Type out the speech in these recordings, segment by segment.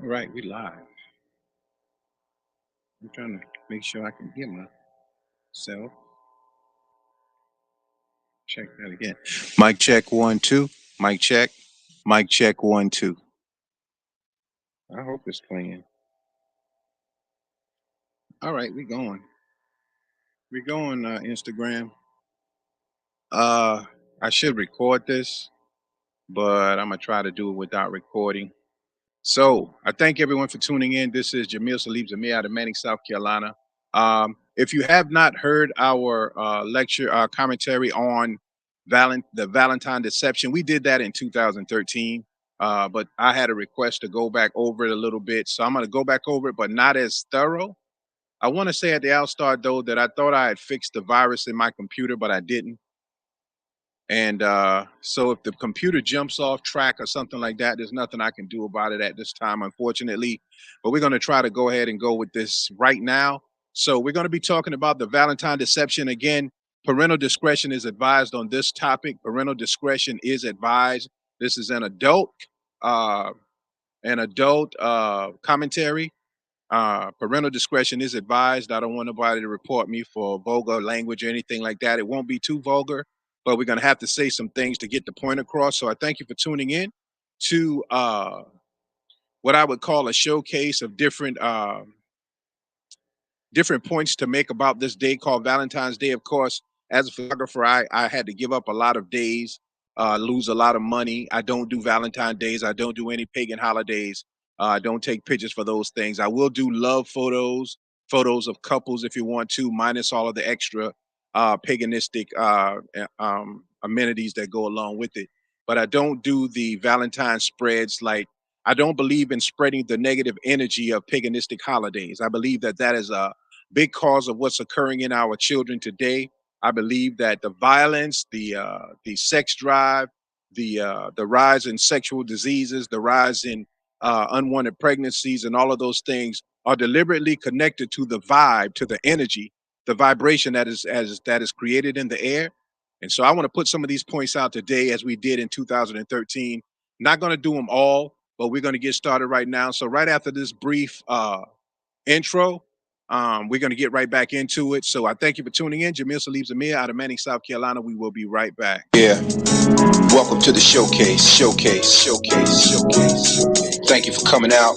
All right, we live. I'm trying to make sure I can hear myself. Check that again. Mic check 1 2. Mic check. Mic check 1 2. I hope it's playing. All right, we going. We going. Instagram. Uh, I should record this, but I'm gonna try to do it without recording. So I thank everyone for tuning in. This is Jamil Salib Zamir out of Manning, South Carolina. If you have not heard our lecture commentary on the Valentine deception, we did that in 2013. But I had a request to go back over it a little bit. So I'm going to go back over it, but not as thorough. I want to say at the outstart, though, that I thought I had fixed the virus in my computer, but I didn't. And so if the computer jumps off track or something like that, there's nothing I can do about it at this time, unfortunately. But we're going to try to go ahead and go with this right now. So we're going to be talking about the Valentine deception. Again, parental discretion is advised on this topic. Parental discretion is advised. This is uh, an adult commentary. Parental discretion is advised. I don't want nobody to report me for vulgar language or anything like that. It won't be too vulgar, but we're going to have to say some things to get the point across. So I thank you for tuning in to what I would call a showcase of different points to make about this day called Valentine's Day. Of course, as a photographer, I had to give up a lot of days, lose a lot of money. I don't do Valentine days. I don't do any pagan holidays. I don't take pictures for those things. I will do love photos, photos of couples if you want to, minus all of the extra paganistic amenities that go along with it. But I don't do the Valentine spreads like I don't believe in spreading the negative energy of paganistic holidays. I believe that that is a big cause of what's occurring in our children today. I believe that the violence, the sex drive, the rise in sexual diseases, the rise in unwanted pregnancies, and all of those things are deliberately connected to the vibe, to the energy, the vibration that is created in the air. And so I want to put some of these points out today, as we did in 2013. Not going to do them all, but we're going to get started right now. So right after this brief intro. We're going to get right back into it. So I thank you for tuning in. Jamil Salib Zamir out of Manning, South Carolina. We will be right back. Yeah. Welcome to the showcase. Thank you for coming out.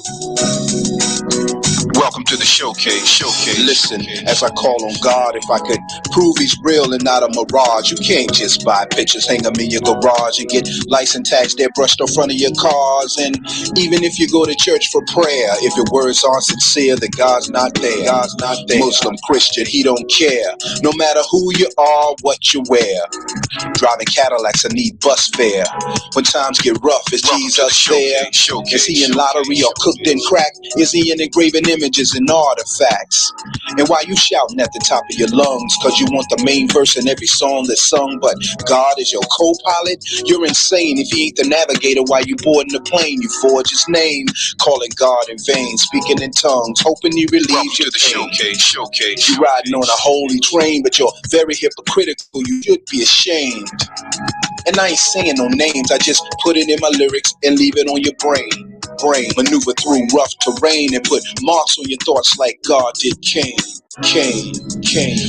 Welcome to the showcase. Listen, as I call on God, if I could prove he's real and not a mirage. You can't just buy pictures, hang them in your garage and get license tags there brushed on front of your cars. And even if you go to church for prayer, if your words aren't sincere, then God's not there. Muslim, Christian, he don't care. No matter who you are, what you wear. Driving Cadillacs, I need bus fare. When times get rough, is Jesus there? Is he in lottery or cooked in crack? Is he in engraving images and artifacts? And why you shouting at the top of your lungs? Cause you want the main verse in every song that's sung, but God is your co-pilot? You're insane if he ain't the navigator while you boarding the plane. You forge his name, calling God in vain, speaking in tongues, hoping he relieves your pain. You riding on a holy train, but you're very hypocritical. You should be ashamed. And I ain't saying no names, I just put it in my lyrics and leave it on your brain. Maneuver through rough terrain and put marks on your thoughts like God did Cain.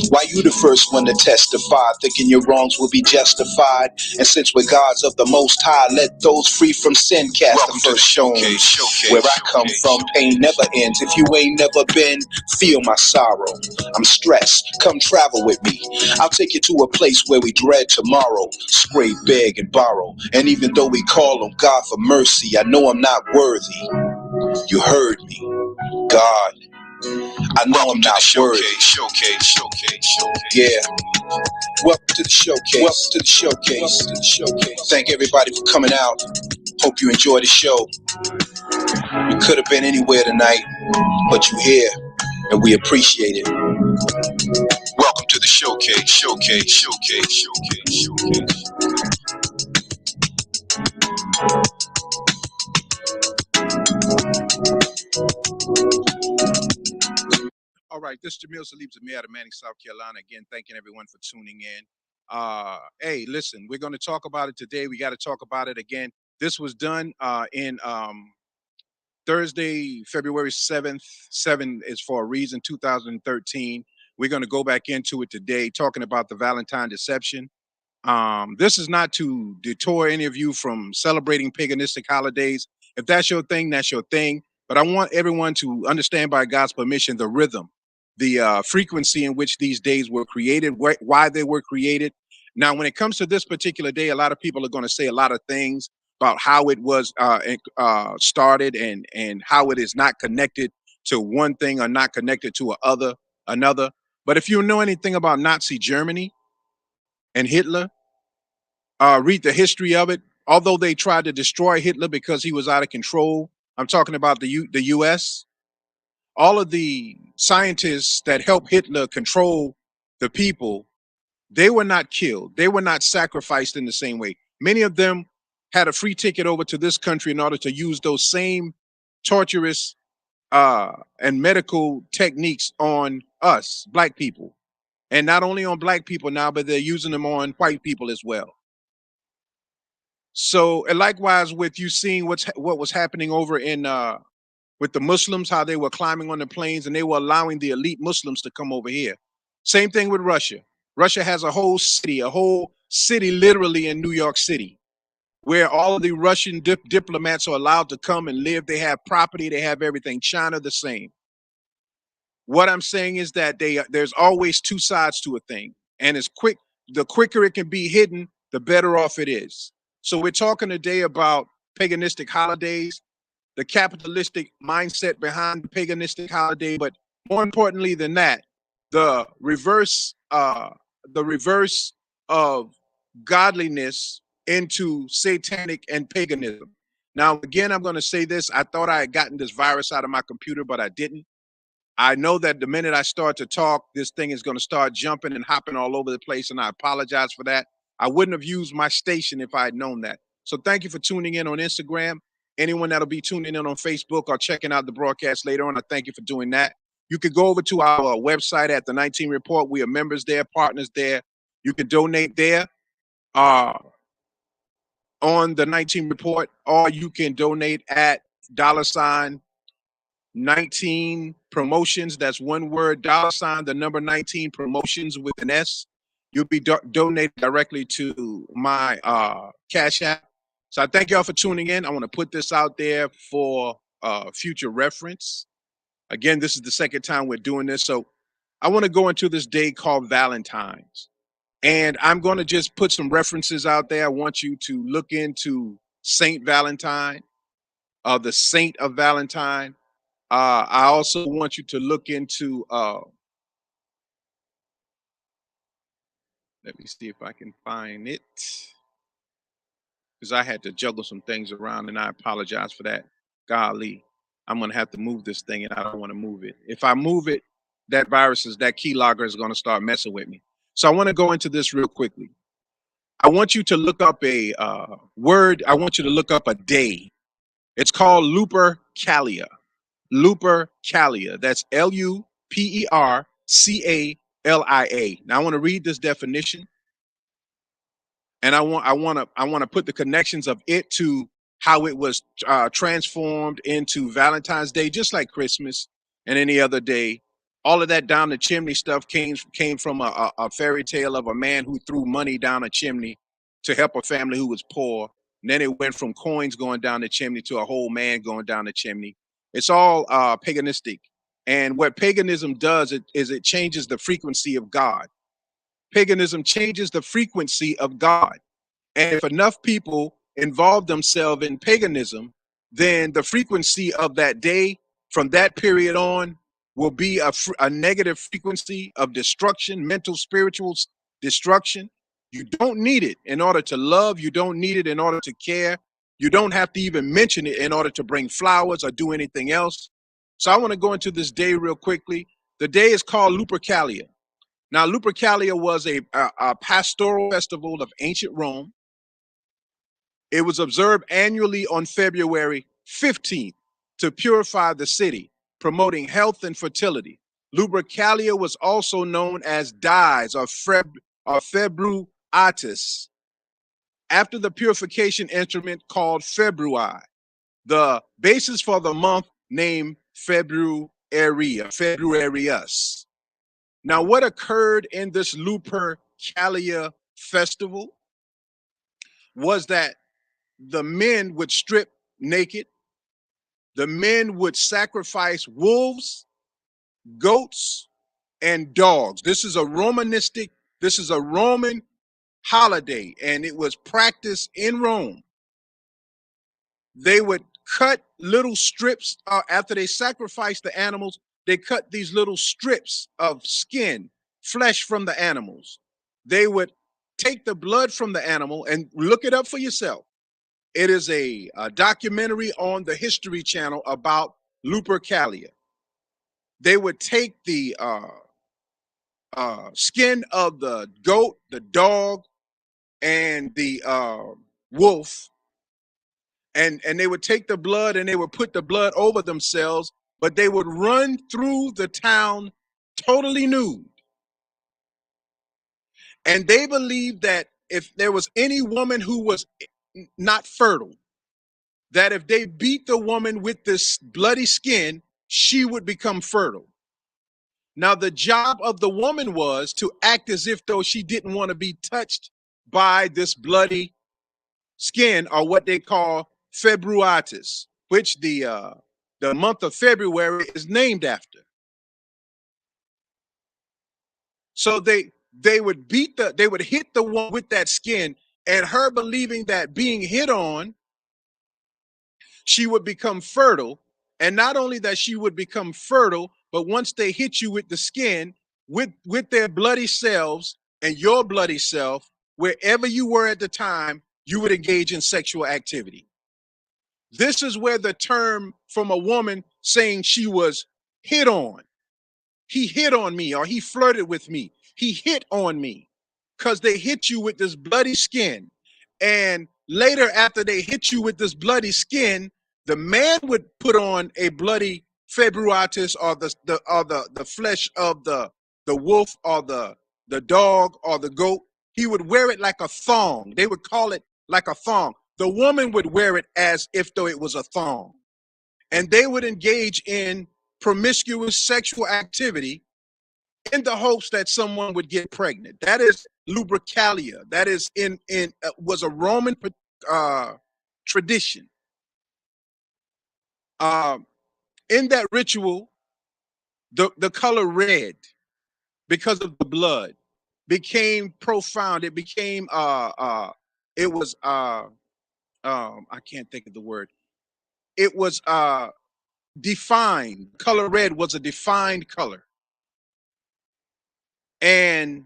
Why you the first one to testify, thinking your wrongs will be justified? And since we're gods of the Most High, let those free from sin cast the first stone. Where I come from, pain never ends. If you ain't never been, feel my sorrow. I'm stressed, come travel with me. I'll take you to a place where we dread tomorrow. Scrape, beg, and borrow. And even though we call on God for mercy, I know I'm not worthy. You heard me, God. I know I'm not worthy. Yeah. Welcome to the showcase. Thank everybody for coming out. Hope you enjoy the show. You could have been anywhere tonight, but you're here, and we appreciate it. Welcome to the showcase. All right, this is Jamil Salib Zamir out of Manning, South Carolina. Again, thanking everyone for tuning in. Hey, listen, we're going to talk about it today. We got to talk about it again. This was done in Thursday, February 7th. 7 is for a reason, 2013. We're going to go back into it today, talking about the Valentine deception. This is not to detour any of you from celebrating paganistic holidays. If that's your thing, that's your thing. But I want everyone to understand, by God's permission, the rhythm, the frequency in which these days were created, why they were created. Now, when it comes to this particular day, a lot of people are going to say a lot of things about how it was started and how it is not connected to one thing or not connected to another. But if you know anything about Nazi Germany and Hitler, read the history of it. Although they tried to destroy Hitler because he was out of control, I'm talking about the U.S. All of the scientists that helped Hitler control the people, they were not killed. They were not sacrificed in the same way. Many of them had a free ticket over to this country in order to use those same torturous and medical techniques on us, black people. And not only on black people now, but they're using them on white people as well. So, and likewise with you seeing what was happening over in with the Muslims, how they were climbing on the planes and they were allowing the elite Muslims to come over here. Same thing with Russia. Russia has a whole city literally in New York City, where all of the Russian diplomats are allowed to come and live. They have property, they have everything. China the same. What I'm saying is that there's always two sides to a thing, and the quicker it can be hidden, the better off it is. So we're talking today about paganistic holidays, the capitalistic mindset behind the paganistic holiday, but more importantly than that, the reverse of godliness into satanic and paganism. Now, again, I'm going to say this. I thought I had gotten this virus out of my computer, but I didn't. I know that the minute I start to talk, this thing is going to start jumping and hopping all over the place, and I apologize for that. I wouldn't have used my station if I had known that. So thank you for tuning in on Instagram. Anyone that'll be tuning in on Facebook or checking out the broadcast later on, I thank you for doing that. You could go over to our website at the 19 Report. We are members there, partners there. You can donate there on the 19 Report, or you can donate at $ 19 promotions. That's one word, $ the number 19 promotions with an S. You'll be donated directly to my Cash App. So I thank y'all for tuning in. I want to put this out there for future reference. Again, this is the second time we're doing this. So I want to go into this day called Valentines. And I'm going to just put some references out there. I want you to look into Saint Valentine, the Saint of Valentine. I also want you to look into, let me see if I can find it, because I had to juggle some things around and I apologize for that. Golly, I'm going to have to move this thing and I don't want to move it. If I move it, that keylogger is going to start messing with me. So I want to go into this real quickly. I want you to look up a word. I want you to look up a day. It's called Lupercalia. Lupercalia. That's Lupercalia. Now I want to read this definition, and I want to put the connections of it to how it was transformed into Valentine's Day, just like Christmas and any other day. All of that down the chimney stuff came from a fairy tale of a man who threw money down a chimney to help a family who was poor. And then it went from coins going down the chimney to a whole man going down the chimney. It's all paganistic. And what paganism does is it changes the frequency of God. Paganism changes the frequency of God. And if enough people involve themselves in paganism, then the frequency of that day from that period on will be a negative frequency of destruction, mental, spiritual destruction. You don't need it in order to love. You don't need it in order to care. You don't have to even mention it in order to bring flowers or do anything else. So I want to go into this day real quickly. The day is called Lupercalia. Now, Lupercalia was a pastoral festival of ancient Rome. It was observed annually on February 15th to purify the city, promoting health and fertility. Lupercalia was also known as Dies or Februatus, after the purification instrument called Februari. the basis for the month named Februarius. Now, what occurred in this Lupercalia festival was that the men would strip naked, the men would sacrifice wolves, goats, and dogs. This is a Roman holiday, and it was practiced in Rome. They would cut little strips after they sacrificed the animals. They cut these little strips of skin, flesh from the animals. They would take the blood from the animal, and look it up for yourself. It is a documentary on the History Channel about Lupercalia. They would take the skin of the goat, the dog, and the wolf, and they would take the blood and they would put the blood over themselves, but they would run through the town totally nude. And they believed that if there was any woman who was not fertile, that if they beat the woman with this bloody skin, she would become fertile. Now, the job of the woman was to act as if though she didn't want to be touched by this bloody skin, or what they call Februatis, which the month of February is named after. So they would hit the one with that skin, and her believing that being hit on, she would become fertile. And not only that she would become fertile, but once they hit you with the skin, with their bloody selves and your bloody self, wherever you were at the time, you would engage in sexual activity. This is where the term from a woman saying she was hit on, he hit on me, or he flirted with me, he hit on me, because they hit you with this bloody skin. And later, after they hit you with this bloody skin, the man would put on a bloody februatus, or the flesh of the wolf, or the dog, or the goat. He would wear it like a thong. They would call it like a thong. The woman would wear it as if though it was a thong. And they would engage in promiscuous sexual activity in the hopes that someone would get pregnant. That is Lupercalia. That is was a Roman tradition. In that ritual, the color red, because of the blood, became profound. It became it was I can't think of the word. It was defined. Color red was a defined color. And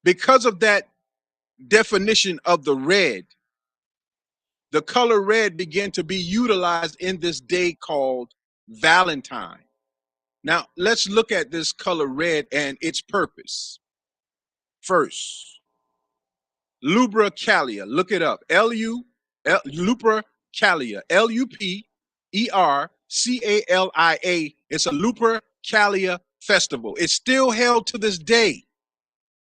because of that definition of the red, the color red began to be utilized in this day called Valentine. Now, let's look at this color red and its purpose. First, Lupercalia. Look it up. Lupercalia. Lupercalia. It's a Lupercalia festival. It's still held to this day.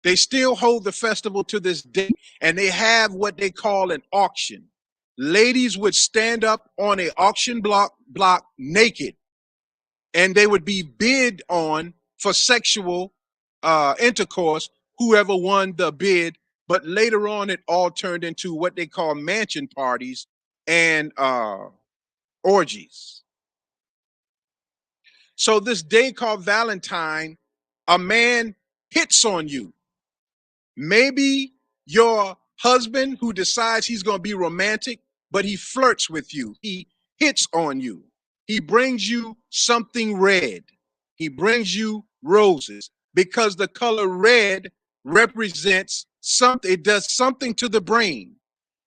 They still hold the festival to this day, and they have what they call an auction. Ladies would stand up on an auction block naked, and they would be bid on for sexual intercourse, whoever won the bid. But later on, it all turned into what they call mansion parties and orgies. So this day called Valentine, a man hits on you. Maybe your husband, who decides he's going to be romantic, but he flirts with you. He hits on you. He brings you something red. He brings you roses, because the color red represents something. It does something to the brain.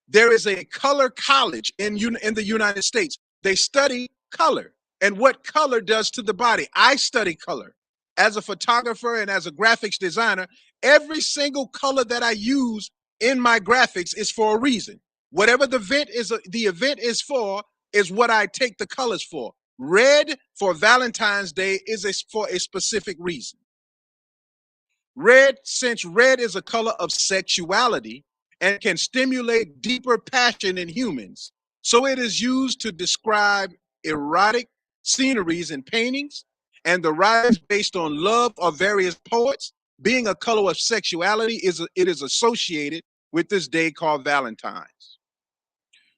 There is a color college in the United States. They study color and what color does to the body. I study color. As a photographer and as a graphics designer, every single color that I use in my graphics is for a reason. Whatever the event is for, is what I take the colors for. Red for Valentine's Day is for a specific reason. Red, since red is a color of sexuality and can stimulate deeper passion in humans, So it is used to describe erotic sceneries and paintings, and the writings based on love of various poets. Being a color of sexuality, it is associated with this day called Valentine's.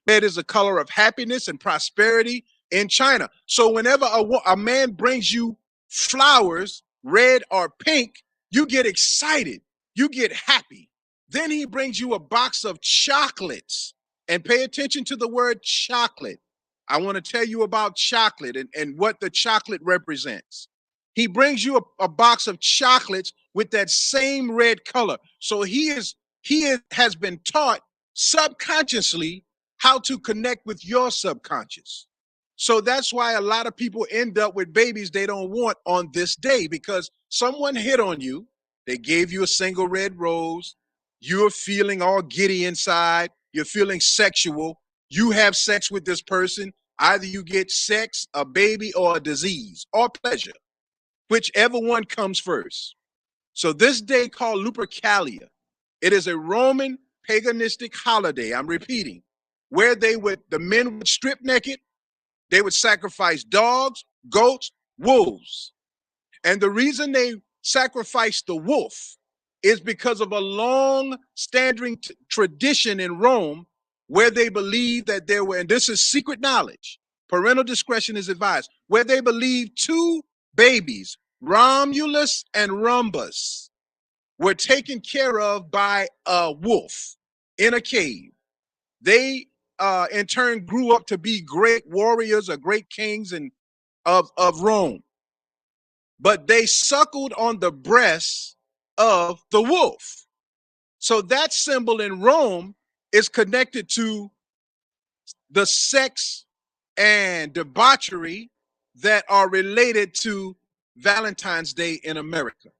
Red is a color of happiness and prosperity in China. So whenever a man brings you flowers, red or pink, you get excited, you get happy. Then he brings you a box of chocolates, and pay attention to the word chocolate. I want to tell you about chocolate and what the chocolate represents. He brings you a box of chocolates with that same red color. So has been taught subconsciously how to connect with your subconscious. So that's why a lot of people end up with babies they don't want on this day, because someone hit on you, they gave you a single red rose, you're feeling all giddy inside, you're feeling sexual, you have sex with this person, either you get sex, a baby, or a disease, or pleasure, whichever one comes first. So this day called Lupercalia, it is a Roman paganistic holiday, I'm repeating, where the men would strip naked, they would sacrifice dogs, goats, wolves. And the reason they sacrificed the wolf is because of a long standing tradition in Rome where they believed that there were, and this is secret knowledge, parental discretion is advised, where they believed two babies, Romulus and Rhombus, were taken care of by a wolf in a cave. They in turn grew up to be great warriors or great kings of Rome. But they suckled on the breasts of the wolf. So that symbol in Rome is connected to the sex and debauchery that are related to Valentine's Day in America.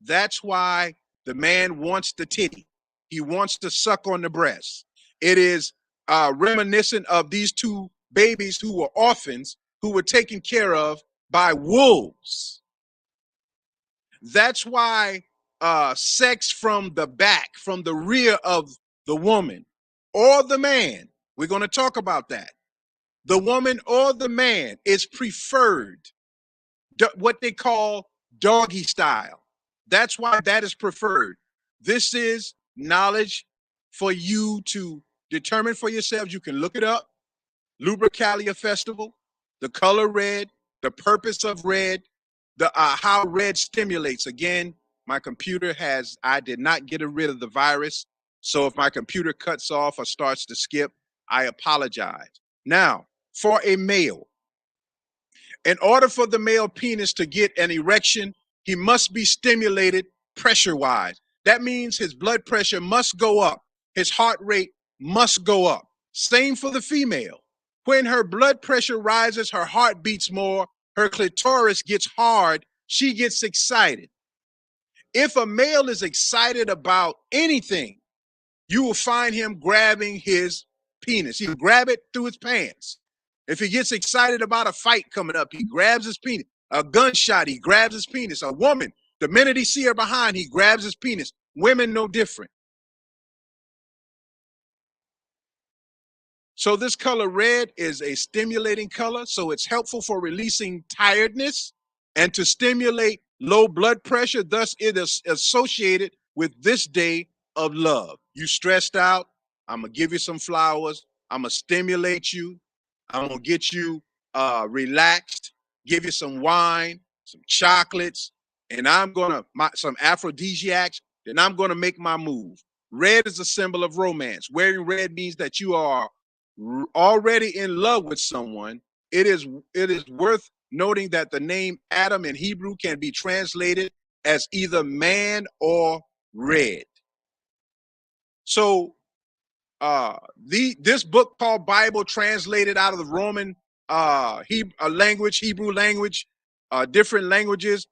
That's why the man wants the titty. He wants to suck on the breast. It is reminiscent of these two babies who were orphans who were taken care of by wolves. That's why sex from the back, from the rear of the woman or the man, we're going to talk about that. The woman or the man is preferred, what they call doggy style. That's why that is preferred. This is knowledge for you to determine for yourselves. You can look it up. Lupercalia Festival, the color red, the purpose of red, the how red stimulates. Again, my computer I did not get rid of the virus. So if my computer cuts off or starts to skip, I apologize. Now, for a male, in order for the male penis to get an erection, he must be stimulated pressure-wise. That means his blood pressure must go up. His heart rate must go up. Same for the female. When her blood pressure rises, her heart beats more, her clitoris gets hard, she gets excited. If a male is excited about anything, you will find him grabbing his penis. He'll grab it through his pants. If he gets excited about a fight coming up, he grabs his penis. A gunshot, he grabs his penis. A woman, the minute he see her behind, he grabs his penis. Women no different. So this color red is a stimulating color. So it's helpful for releasing tiredness and to stimulate low blood pressure. Thus, it is associated with this day of love. You stressed out, I'm going to give you some flowers. I'm going to stimulate you. I'm going to get you relaxed, give you some wine, some chocolates, and I'm going to, some aphrodisiacs, then I'm going to make my move. Red is a symbol of romance. Wearing red means that you are already in love with someone. It is worth noting that the name Adam in Hebrew can be translated as either man or red. So this book called Bible, translated out of the Roman Hebrew language, different languages,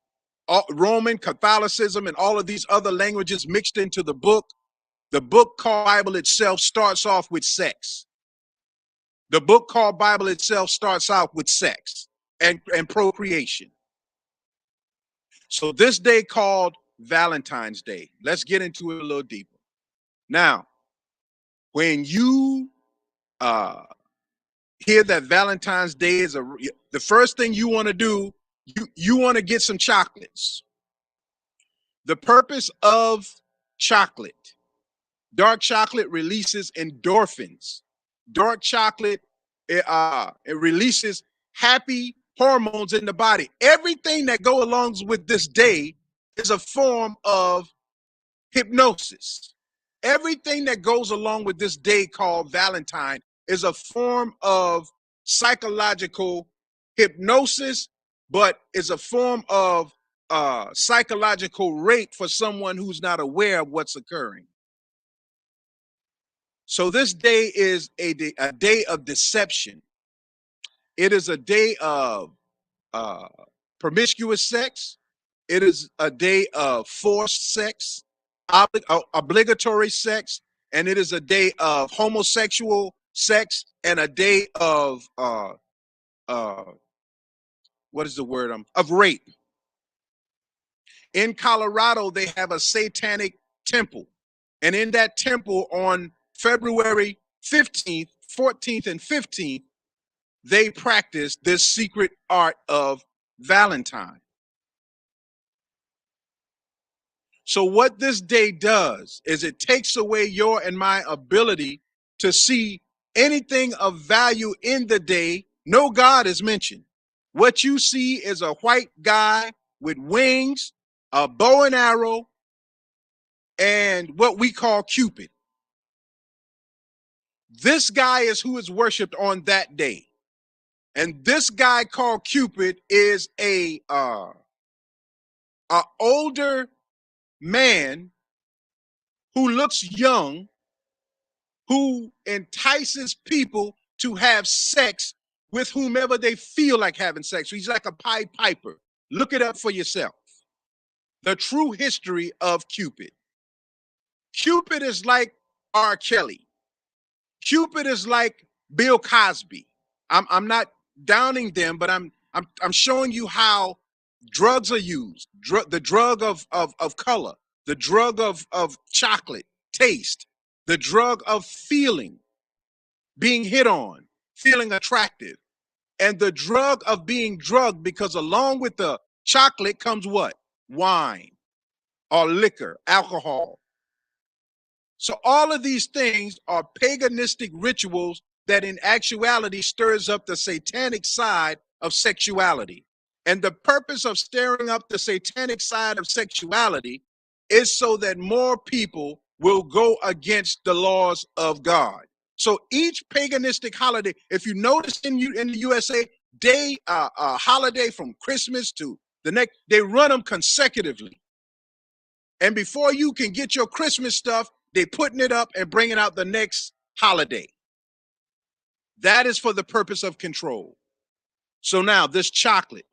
Roman Catholicism, and all of these other languages mixed into the book. The book called Bible itself starts off with sex. The book called Bible itself starts out with sex and procreation. So this day called Valentine's Day, let's get into it a little deeper. Now, when you hear that Valentine's Day is the first thing you want to do, you want to get some chocolates. The purpose of chocolate, dark chocolate releases endorphins. Dark chocolate, it releases happy hormones in the body. Everything that go along with this day is a form of hypnosis. Everything that goes along with this day called Valentine is a form of psychological hypnosis, but is a form of psychological rape for someone who's not aware of what's occurring. So this day is a day of deception. It is a day of promiscuous sex. It is a day of forced sex, obligatory sex, and it is a day of homosexual sex and a day of what is the word? Of rape. In Colorado, they have a satanic temple, and in that temple on February 15th, 14th, and 15th, they practice this secret art of Valentine. So what this day does is it takes away your and my ability to see anything of value in the day. No God is mentioned. What you see is a white guy with wings, a bow and arrow, and what we call Cupid. This guy is who is worshipped on that day. And this guy called Cupid is a older man who looks young, who entices people to have sex with whomever they feel like having sex. He's like a Pied Piper. Look it up for yourself. The true history of Cupid. Cupid is like R. Kelly. Cupid is like Bill Cosby. I'm not downing them, but I'm showing you how drugs are used. The drug of color, the drug of chocolate taste, the drug of feeling, being hit on, feeling attractive, and the drug of being drugged, because along with the chocolate comes what? Wine or liquor, alcohol. So all of these things are paganistic rituals that in actuality stirs up the satanic side of sexuality. And the purpose of stirring up the satanic side of sexuality is so that more people will go against the laws of God. So each paganistic holiday, if you notice in the USA, holiday from Christmas to the next, they run them consecutively. And before you can get your Christmas stuff, they putting it up and bringing out the next holiday. That is for the purpose of control. So now this chocolate,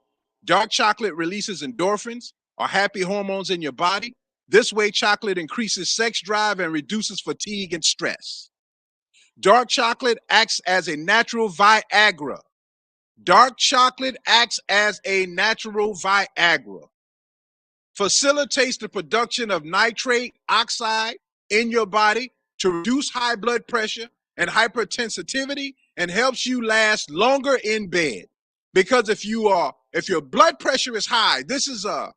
dark chocolate releases endorphins or happy hormones in your body. This way, chocolate increases sex drive and reduces fatigue and stress. Dark chocolate acts as a natural Viagra. Dark chocolate acts as a natural Viagra. Facilitates the production of nitrate oxide in your body to reduce high blood pressure and hypersensitivity, and helps you last longer in bed. Because if your blood pressure is high, this is a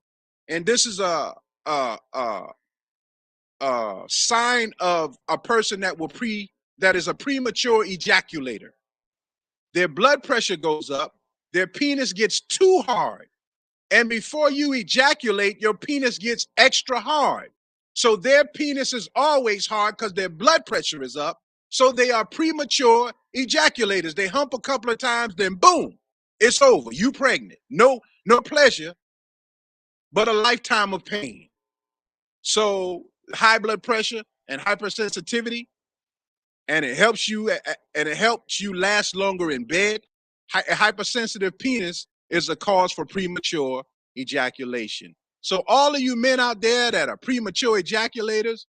sign of a person that is a premature ejaculator. Their blood pressure goes up, their penis gets too hard. And before you ejaculate, your penis gets extra hard. So their penis is always hard because their blood pressure is up. So they are premature ejaculators. They hump a couple of times, then boom, it's over. You pregnant. No pleasure, but a lifetime of pain. So high blood pressure and hypersensitivity, and it helps you last longer in bed. A hypersensitive penis is a cause for premature ejaculation. So all of you men out there that are premature ejaculators,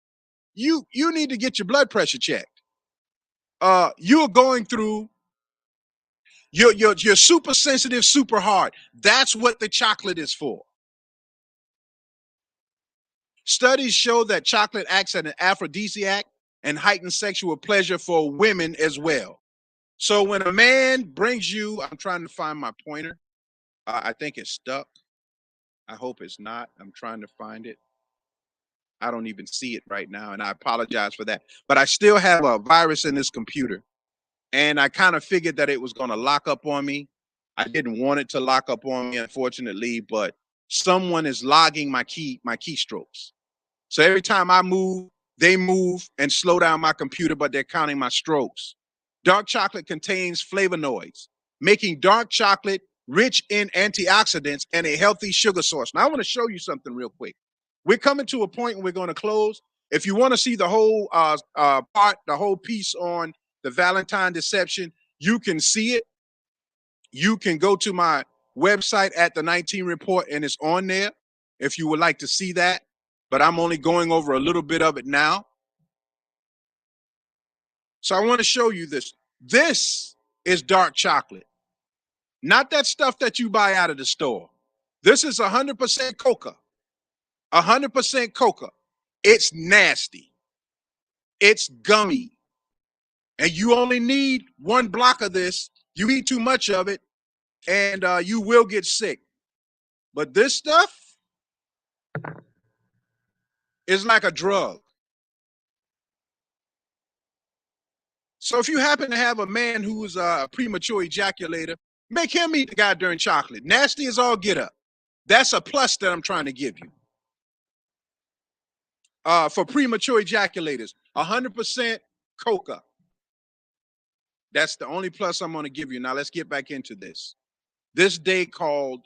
you need to get your blood pressure checked. You're going through you're super sensitive, super hard. That's what the chocolate is for. Studies show that chocolate acts as an aphrodisiac and heightens sexual pleasure for women as well. So when a man brings you, I'm trying to find my pointer. I think it's stuck. I hope it's not. I'm trying to find it. I don't even see it right now, and I apologize for that. But I still have a virus in this computer, and I kind of figured that it was going to lock up on me. I didn't want it to lock up on me, unfortunately, but someone is logging my keystrokes. So every time I move, they move and slow down my computer, but they're counting my strokes. Dark chocolate contains flavonoids, making dark chocolate rich in antioxidants and a healthy sugar source. Now, I want to show you something real quick. We're coming to a point and we're going to close. If you want to see the whole the whole piece on the Valentine deception, you can see it. You can go to my website at the 19 Report, and it's on there if you would like to see that. But I'm only going over a little bit of it now. So I want to show you this. This is dark chocolate, not that stuff that you buy out of the store. This is 100% coca. 100% coca. It's nasty. It's gummy. And you only need one block of this. You eat too much of it, and you will get sick. But this stuff is like a drug. So if you happen to have a man who's a premature ejaculator, make him eat the goddamn chocolate. Nasty as all get up. That's a plus that I'm trying to give you. For premature ejaculators, 100% coca. That's the only plus I'm going to give you. Now let's get back into this. This day called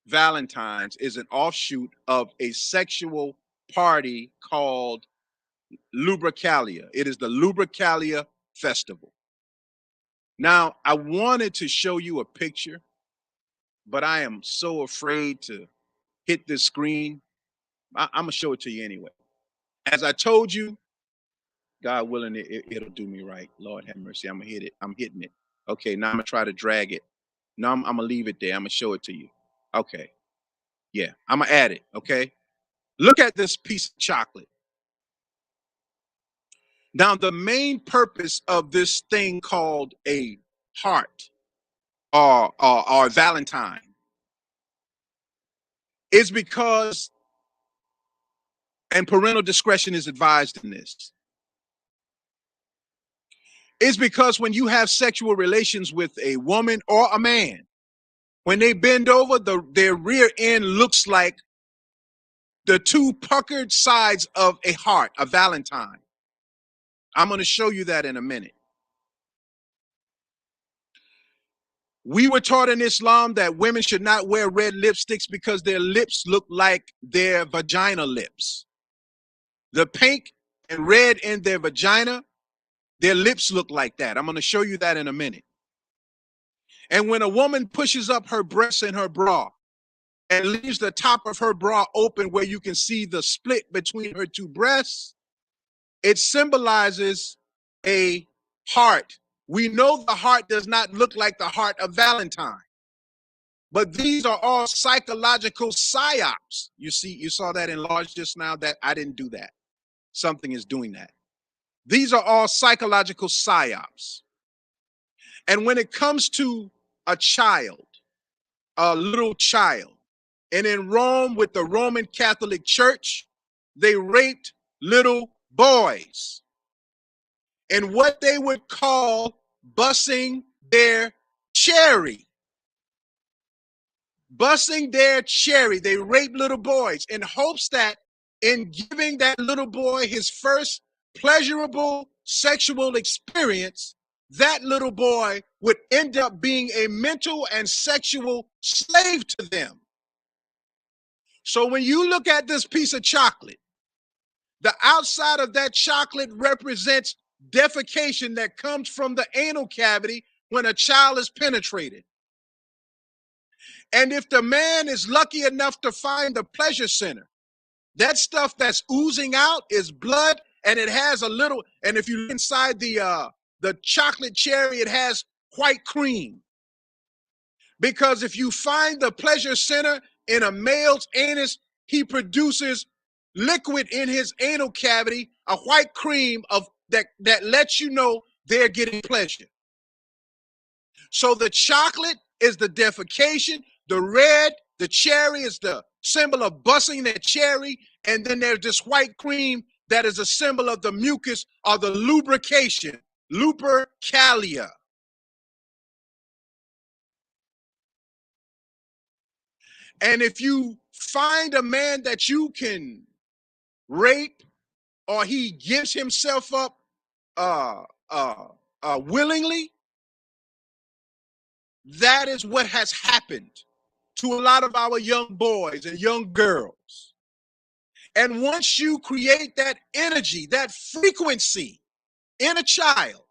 Valentines is an offshoot of a sexual party called Lubricalia. It is the Lubricalia Festival. Now, I wanted to show you a picture, but I am so afraid to hit this screen. I'm going to show it to you anyway. As I told you, God willing, it'll do me right. Lord have mercy. I'm going to hit it. I'm hitting it. Okay, now I'm going to try to drag it. No, I'm going to leave it there. I'm going to show it to you. Okay. Yeah, I'm going to add it. Okay. Look at this piece of chocolate. Now, the main purpose of this thing called a heart or Valentine is because, and parental discretion is advised in this, is because when you have sexual relations with a woman or a man, when they bend over, their rear end looks like the two puckered sides of a heart, a Valentine. I'm going to show you that in a minute. We were taught in Islam that women should not wear red lipsticks because their lips look like their vagina lips. The pink and red in their vagina, their lips look like that. I'm going to show you that in a minute. And when a woman pushes up her breasts in her bra and leaves the top of her bra open where you can see the split between her two breasts, it symbolizes a heart. We know the heart does not look like the heart of Valentine, but these are all psychological psyops. You see, you saw that enlarged just now. That I didn't do that. Something is doing that. These are all psychological psyops. And when it comes to a child, a little child, and in Rome with the Roman Catholic Church, they raped little boys in what they would call busing their cherry. Busing their cherry. They raped little boys in hopes that in giving that little boy his first pleasurable sexual experience, that little boy would end up being a mental and sexual slave to them. So when you look at this piece of chocolate, the outside of that chocolate represents defecation that comes from the anal cavity when a child is penetrated. And if the man is lucky enough to find the pleasure center, that stuff that's oozing out is blood, and it has a little, and if you look inside the chocolate cherry, it has white cream. Because if you find the pleasure center in a male's anus, he produces liquid in his anal cavity, a white cream of that lets you know they're getting pleasure. So the chocolate is the defecation, the red, the cherry is the symbol of busting that cherry, and then there's this white cream that is a symbol of the mucus or the lubrication, lupercalia. And if you find a man that you can rape or he gives himself up uh, uh, willingly, that is what has happened to a lot of our young boys and young girls. And once you create that energy, that frequency in a child,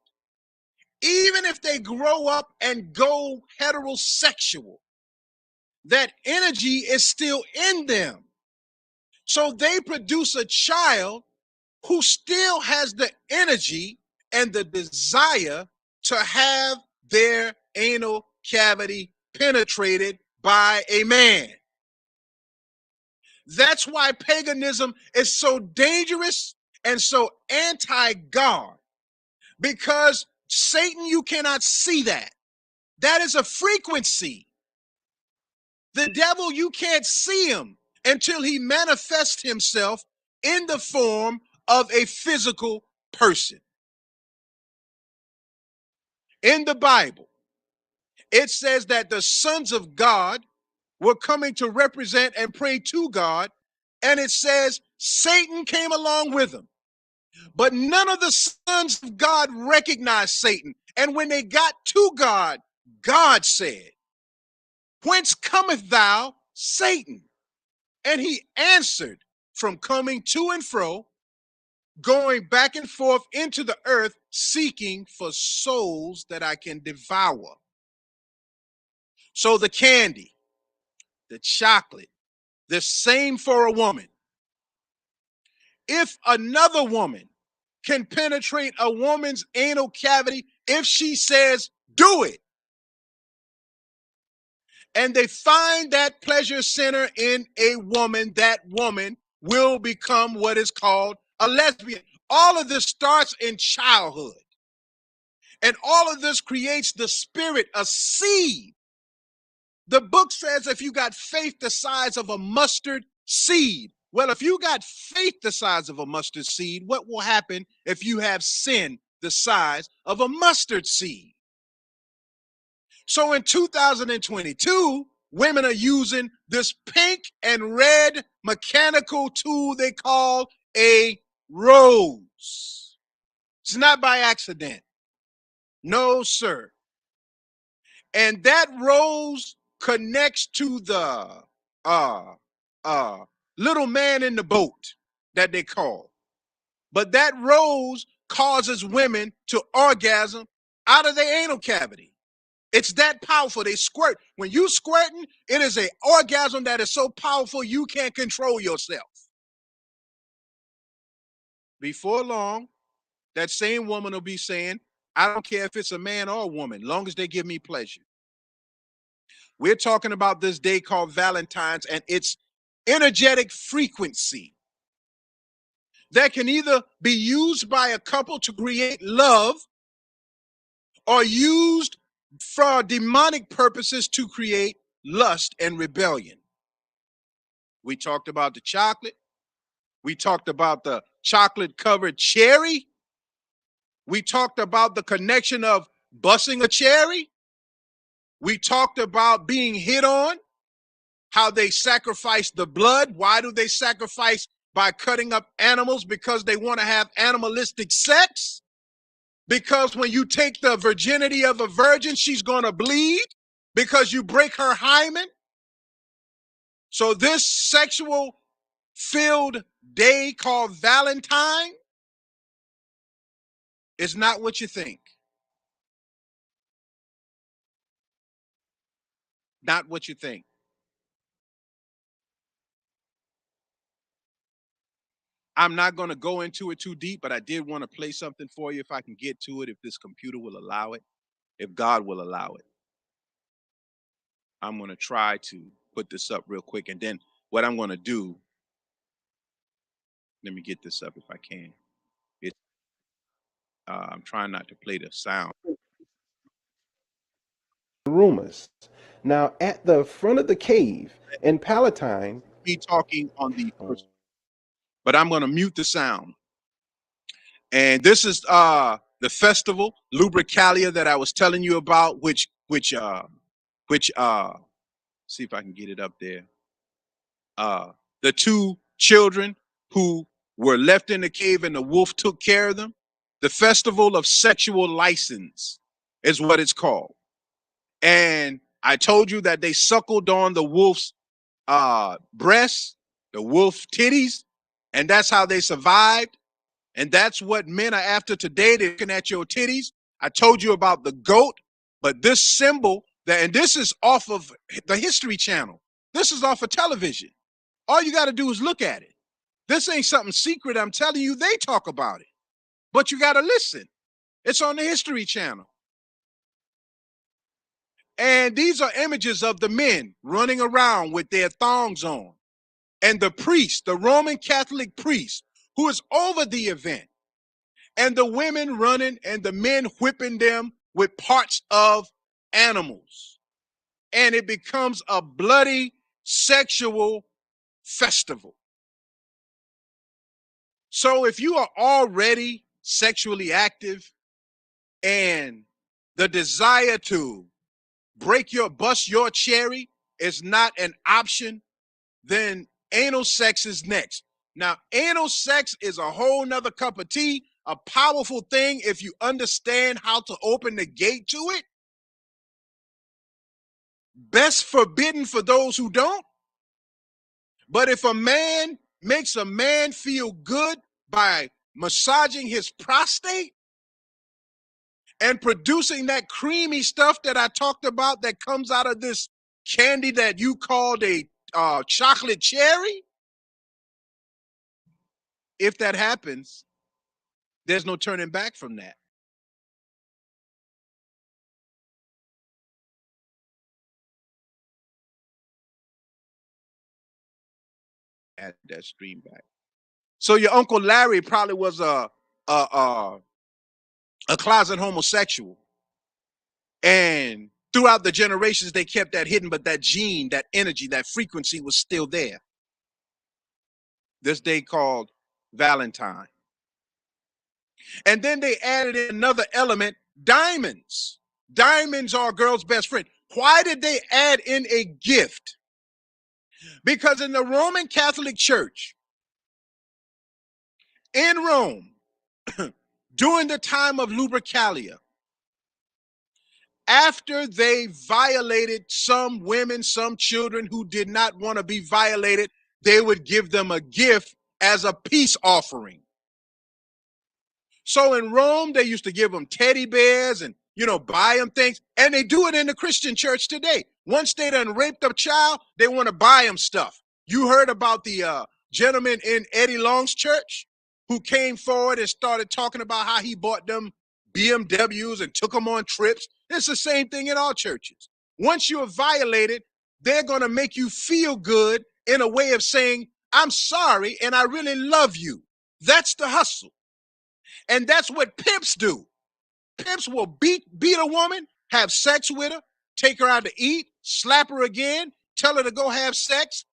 even if they grow up and go heterosexual, that energy is still in them. So they produce a child who still has the energy and the desire to have their anal cavity penetrated by a man. That's why paganism is so dangerous and so anti-God, because Satan, you cannot see that. That is a frequency. The devil, you can't see him until he manifests himself in the form of a physical person. In the Bible, it says that the sons of God were coming to represent and pray to God, and it says Satan came along with them. But none of the sons of God recognized Satan. And when they got to God, God said, "Whence cometh thou, Satan?" And he answered, "From coming to and fro, going back and forth into the earth, seeking for souls that I can devour." So the candy, the chocolate, the same for a woman. If another woman can penetrate a woman's anal cavity, if she says, "Do it," and they find that pleasure center in a woman, that woman will become what is called a lesbian. All of this starts in childhood. And all of this creates the spirit, a seed. The book says if you got faith the size of a mustard seed. Well, if you got faith the size of a mustard seed, what will happen if you have sin the size of a mustard seed? So in 2022, women are using this pink and red mechanical tool they call a rose. It's not by accident. No, sir. And that rose connects to the uh uh little man in the boat that they call. But that rose causes women to orgasm out of their anal cavity. It's that powerful. They squirt. When you squirting, it is an orgasm that is so powerful you can't control yourself. Before long, that same woman will be saying, "I don't care if it's a man or a woman, long as they give me pleasure." We're talking about this day called Valentine's and its energetic frequency that can either be used by a couple to create love or used for demonic purposes to create lust and rebellion. We talked about the chocolate. We talked about the chocolate covered cherry. We talked about the connection of busting a cherry. We talked about being hit on, how they sacrifice the blood. Why do they sacrifice by cutting up animals? Because they want to have animalistic sex. Because when you take the virginity of a virgin, she's going to bleed because you break her hymen. So this sexual filled day called Valentine is not what you think. Not what you think. I'm not going to go into it too deep, but I did want to play something for you if I can get to it, if this computer will allow it, if God will allow it. I'm going to try to put this up real quick. And then what I'm going to do, let me get this up if I can. It, I'm trying not to play the sound. rumors. Now, at the front of the cave in Palatine, Me talking on the first, but I'm going to mute the sound. And this is the festival Lubricalia that I was telling you about, which see if I can get it up there. The two children who were left in the cave and the wolf took care of them. The festival of sexual license is what it's called. And I told you that they suckled on the wolf's breasts, the wolf titties, and that's how they survived. And that's what men are after today. They're looking at your titties. I told you about the goat, but this symbol and this is off of the History Channel. This is off of television. All you got to do is look at it. This ain't something secret. I'm telling you, they talk about it, but you got to listen. It's on the History Channel. And these are images of the men running around with their thongs on. And the priest, the Roman Catholic priest, who is over the event. And the women running and the men whipping them with parts of animals. And it becomes a bloody sexual festival. So if you are already sexually active and the desire to bust your cherry is not an option, then anal sex is next. Now, anal sex is a whole nother cup of tea, a powerful thing if you understand how to open the gate to it. Best forbidden for those who don't. But if a man makes a man feel good by massaging his prostate and producing that creamy stuff that I talked about that comes out of this candy that you called a chocolate cherry, if that happens, there's no turning back from that. Add that stream back. So your Uncle Larry probably was a closet homosexual, and throughout the generations they kept that hidden, but that gene, that energy, that frequency was still there. This day called Valentine. And then they added in another element, diamonds. Diamonds are a girl's best friend. Why did they add in a gift? Because in the Roman Catholic Church, in Rome, during the time of Lubricalia, after they violated some women, some children who did not want to be violated, they would give them a gift as a peace offering. So in Rome, they used to give them teddy bears and, buy them things. And they do it in the Christian church today. Once they done raped a child, they want to buy them stuff. You heard about the gentleman in Eddie Long's church who came forward and started talking about how he bought them BMWs and took them on trips. It's the same thing in our churches. Once you are violated, they're going to make you feel good in a way of saying, I'm sorry and I really love you. That's the hustle. And that's what pimps do. Pimps will beat a woman, have sex with her, take her out to eat, slap her again, tell her to go have sex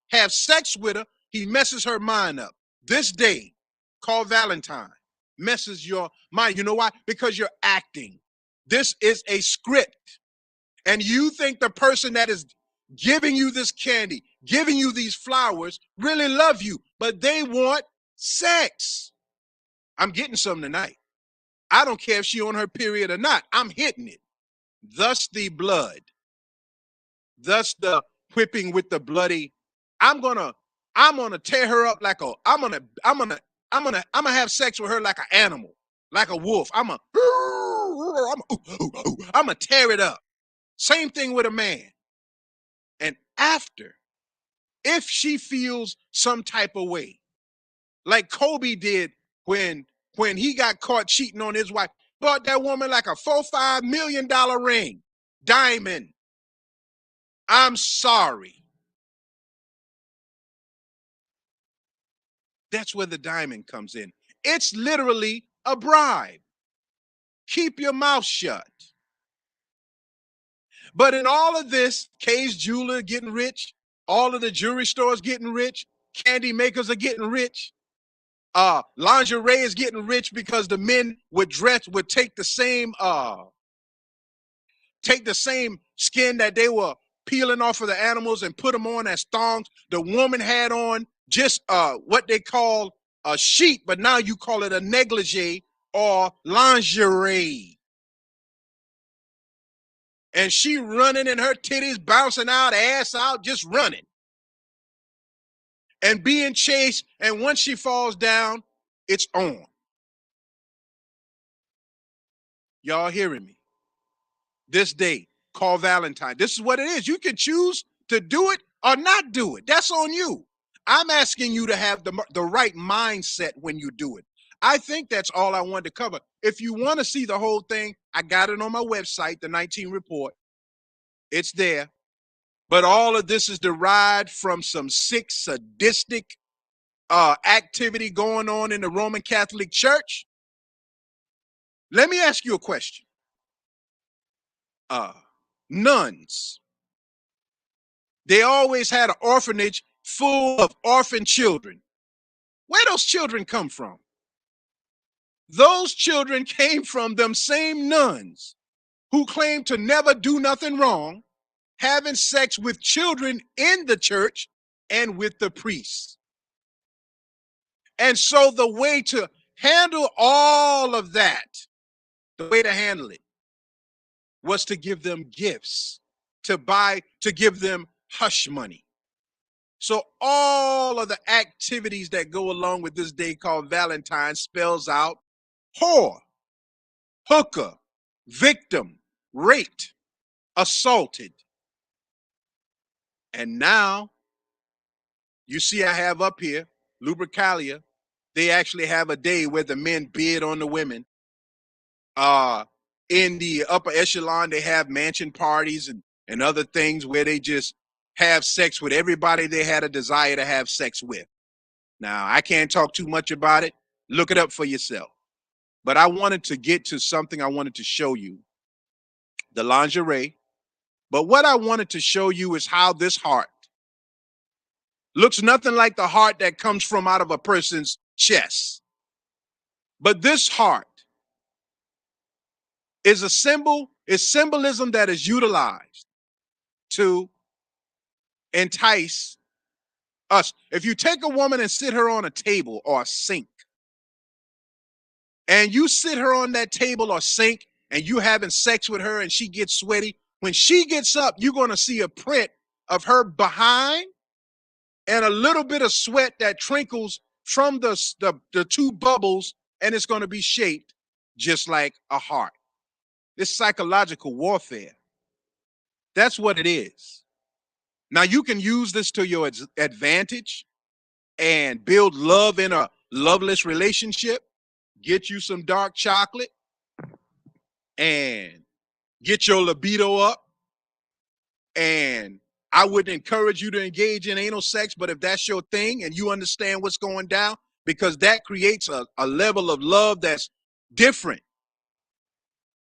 with her. He messes her mind up. This day, called Valentine, messes your mind. You know why? Because you're acting. This is a script. And you think the person that is giving you this candy, giving you these flowers, really love you, but they want sex. I'm getting some tonight. I don't care if she on her period or not. I'm hitting it. Thus the blood. Thus the whipping with the bloody. I'm gonna tear her up like I'm gonna have sex with her like an animal, like a wolf. I'm gonna tear it up. Same thing with a man. And after, if she feels some type of way, like Kobe did when he got caught cheating on his wife, bought that woman like a $4-5 million ring, diamond. I'm sorry. That's where the diamond comes in. It's literally a bribe. Keep your mouth shut. But in all of this, Kay's jeweler getting rich, all of the jewelry stores getting rich, candy makers are getting rich. Lingerie is getting rich because the men would take the same skin that they were peeling off of the animals and put them on as thongs. The woman had on just what they call a sheet, but now you call it a negligee or lingerie. And she running and her titties bouncing out, ass out, just running. And being chased, and once she falls down, it's on. Y'all hearing me? This day, called Valentine. This is what it is. You can choose to do it or not do it. That's on you. I'm asking you to have the right mindset when you do it. I think that's all I wanted to cover. If you want to see the whole thing, I got it on my website, the 19 report. It's there. But all of this is derived from some sick, sadistic activity going on in the Roman Catholic Church. Let me ask you a question. Nuns. They always had an orphanage full of orphan children. Where those children come from? Those children came from them same nuns who claimed to never do nothing wrong, having sex with children in the church and with the priests. And so the way to handle all of that, the way to handle it was to give them gifts, to give them hush money. So all of the activities that go along with this day called Valentine spells out whore, hooker, victim, raped, assaulted. And now, you see I have up here, Lubricalia, they actually have a day where the men bid on the women. In the upper echelon, they have mansion parties and other things where they just have sex with everybody they had a desire to have sex with. Now, I can't talk too much about it. Look it up for yourself. But I wanted to get to something I wanted to show you, the lingerie. But what I wanted to show you is how this heart looks nothing like the heart that comes from out of a person's chest. But this heart is a symbol, is symbolism that is utilized to entice us. If you take a woman and sit her on a table or a sink, and you sit her on that table or sink, and you having sex with her and she gets sweaty, when she gets up, you're going to see a print of her behind and a little bit of sweat that trickles from the two bubbles, and it's going to be shaped just like a heart. It's psychological warfare. That's what it is. Now, you can use this to your advantage and build love in a loveless relationship. Get you some dark chocolate and get your libido up. And I would encourage you to engage in anal sex, but if that's your thing and you understand what's going down, because that creates a level of love that's different.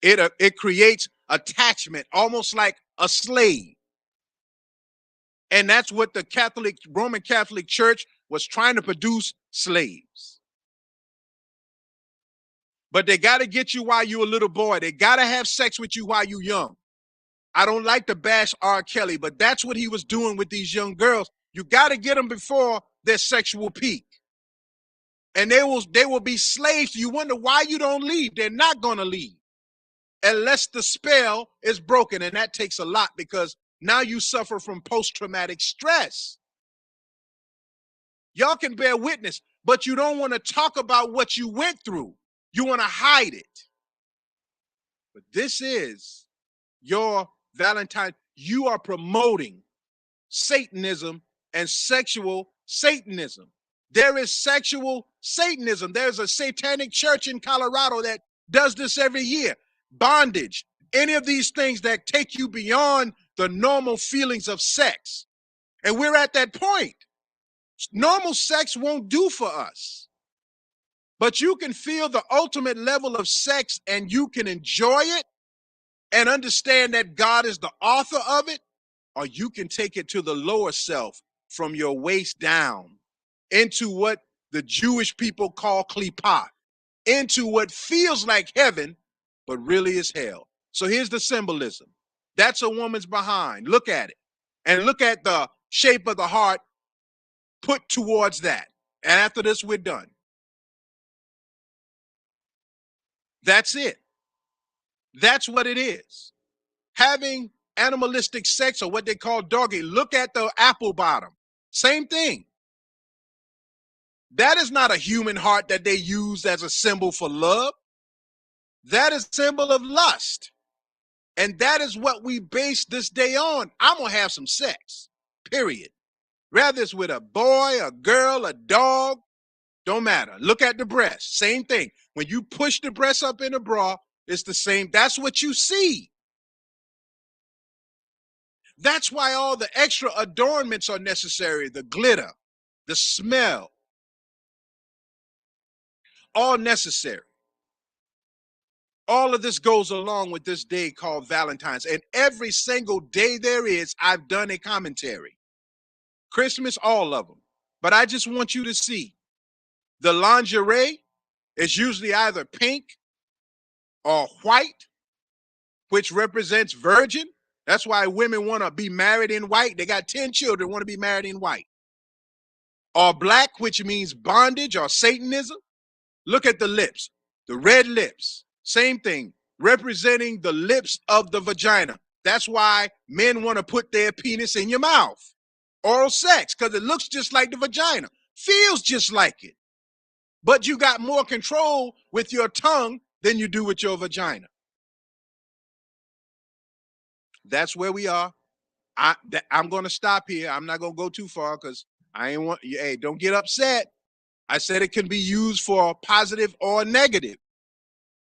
It creates attachment, almost like a slave. And that's what the Roman Catholic Church was trying to produce, slaves. But they got to get you while you're a little boy. They got to have sex with you while you're young. I don't like to bash R. Kelly, but that's what he was doing with these young girls. You got to get them before their sexual peak. And they will be slaves. You wonder why you don't leave. They're not going to leave unless the spell is broken. And that takes a lot, because now you suffer from post-traumatic stress. Y'all can bear witness, but you don't want to talk about what you went through. You want to hide it. But this is your Valentine. You are promoting Satanism and sexual Satanism. There is sexual Satanism. There's a satanic church in Colorado that does this every year. Bondage, any of these things that take you beyond the normal feelings of sex. And we're at that point. Normal sex won't do for us. But you can feel the ultimate level of sex and you can enjoy it and understand that God is the author of it, or you can take it to the lower self from your waist down into what the Jewish people call klippah, into what feels like heaven, but really is hell. So here's the symbolism. That's a woman's behind. Look at it. And look at the shape of the heart put towards that. And after this, we're done. That's it. That's what it is. Having animalistic sex, or what they call doggy. Look at the apple bottom. Same thing. That is not a human heart that they use as a symbol for love. That is a symbol of lust. And that is what we base this day on. I'm going to have some sex, period. Whether it's with a boy, a girl, a dog, don't matter. Look at the breast. Same thing. When you push the breast up in the bra, it's the same. That's what you see. That's why all the extra adornments are necessary. The glitter, the smell, all necessary. All of this goes along with this day called Valentine's. And every single day there is, I've done a commentary. Christmas, all of them. But I just want you to see the lingerie is usually either pink or white, which represents virgin. That's why women want to be married in white. They got 10 children, want to be married in white. Or black, which means bondage or Satanism. Look at the lips, the red lips. Same thing, representing the lips of the vagina. That's why men want to put their penis in your mouth. Oral sex, because it looks just like the vagina, feels just like it. But you got more control with your tongue than you do with your vagina. That's where we are. I'm going to stop here. I'm not going to go too far because I ain't want, hey, don't get upset. I said it can be used for positive or negative.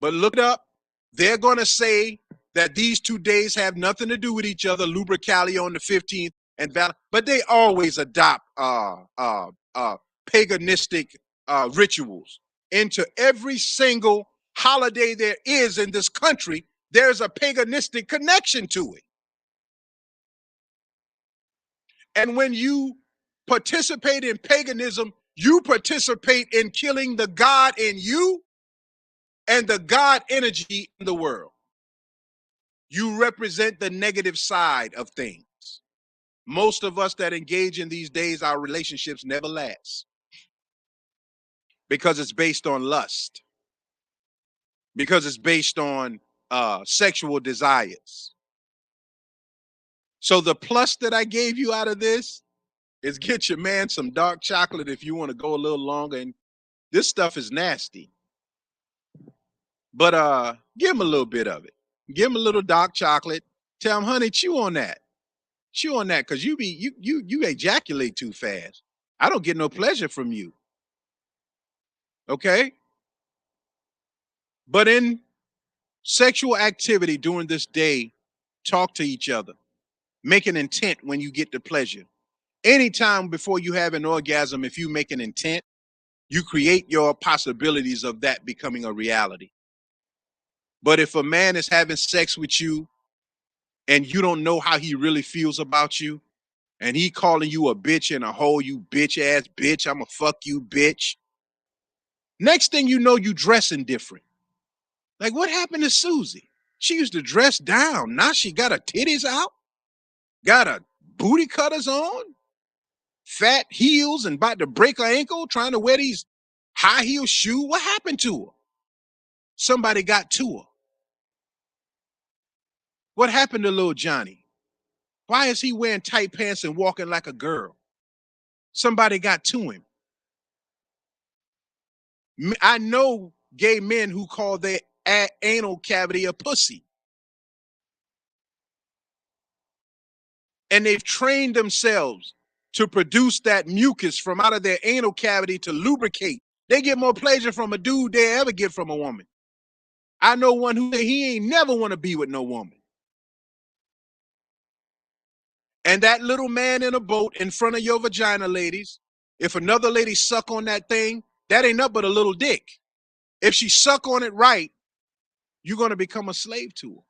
But look it up. They're going to say that these 2 days have nothing to do with each other, Lupercalia on the 15th, and but they always adopt paganistic rituals into every single holiday there is in this country. There's a paganistic connection to it. And when you participate in paganism, you participate in killing the God in you and the God energy in the world. You represent the negative side of things. Most of us that engage in these days, our relationships never last because it's based on lust, because it's based on sexual desires. So the plus that I gave you out of this is get your man some dark chocolate if you want to go a little longer. And this stuff is nasty. But give him a little bit of it. Give him a little dark chocolate. Tell him, honey, chew on that. Chew on that, because you ejaculate too fast. I don't get no pleasure from you. Okay? But in sexual activity during this day, talk to each other. Make an intent when you get the pleasure. Anytime before you have an orgasm, if you make an intent, you create your possibilities of that becoming a reality. But if a man is having sex with you and you don't know how he really feels about you, and he calling you a bitch and a hoe, you bitch ass bitch, I'ma fuck you bitch. Next thing you know, you dressing different. Like, what happened to Susie? She used to dress down. Now she got her titties out, got her booty cutters on, fat heels, and about to break her ankle trying to wear these high heel shoes. What happened to her? Somebody got to her. What happened to little Johnny? Why is he wearing tight pants and walking like a girl? Somebody got to him. I know gay men who call their anal cavity a pussy. And they've trained themselves to produce that mucus from out of their anal cavity to lubricate. They get more pleasure from a dude they ever get from a woman. I know one who he ain't never want to be with no woman. And that little man in a boat in front of your vagina, ladies, if another lady suck on that thing, that ain't nothing but a little dick. If she suck on it right, you're going to become a slave to her.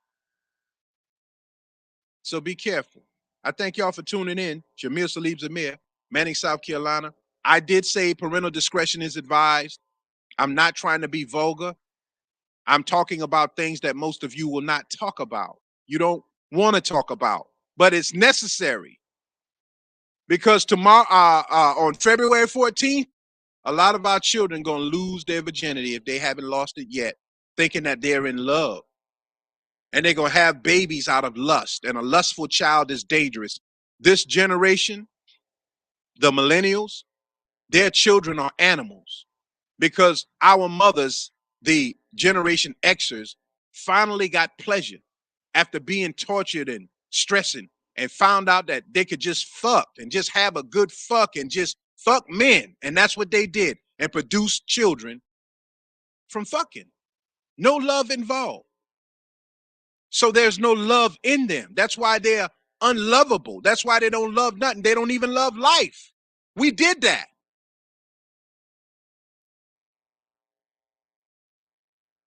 So be careful. I thank y'all for tuning in. Jamil Salib Zamir, Manning, South Carolina. I did say parental discretion is advised. I'm not trying to be vulgar. I'm talking about things that most of you will not talk about. You don't want to talk about, but it's necessary because tomorrow, on February 14th, a lot of our children going to lose their virginity if they haven't lost it yet, thinking that they're in love. And they're going to have babies out of lust, and a lustful child is dangerous. This generation, the millennials, their children are animals because our mothers, the Generation Xers, finally got pleasure after being tortured and stressing and found out that they could just fuck and just have a good fuck and just fuck men. And that's what they did and produced children from fucking. No love involved. So there's no love in them. That's why they're unlovable. That's why they don't love nothing. They don't even love life. We did that.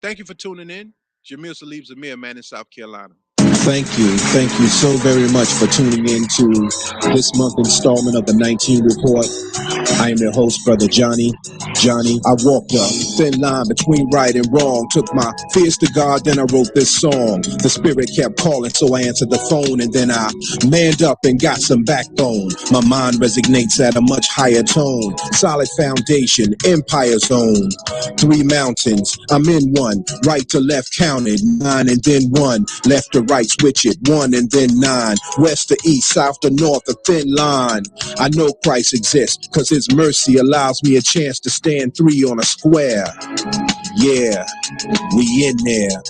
Thank you for tuning in. Jamil Salib Zamir, man, in South Carolina. Thank you. Thank you so very much for tuning in to this month installment of the 19 Report. I am your host, Brother Johnny. I walked a thin line between right and wrong. Took my fears to God, then I wrote this song. The spirit kept calling, so I answered the phone. And then I manned up and got some backbone. My mind resonates at a much higher tone. Solid foundation, empire zone. 3 mountains, I'm in one. Right to left counted, 9 and then 1. Left to right, switch it, 1 and then 9. West to east, south to north, a thin line. I know Christ exists, cause his mercy allows me a chance to stand 3 on a square. Yeah, we in there.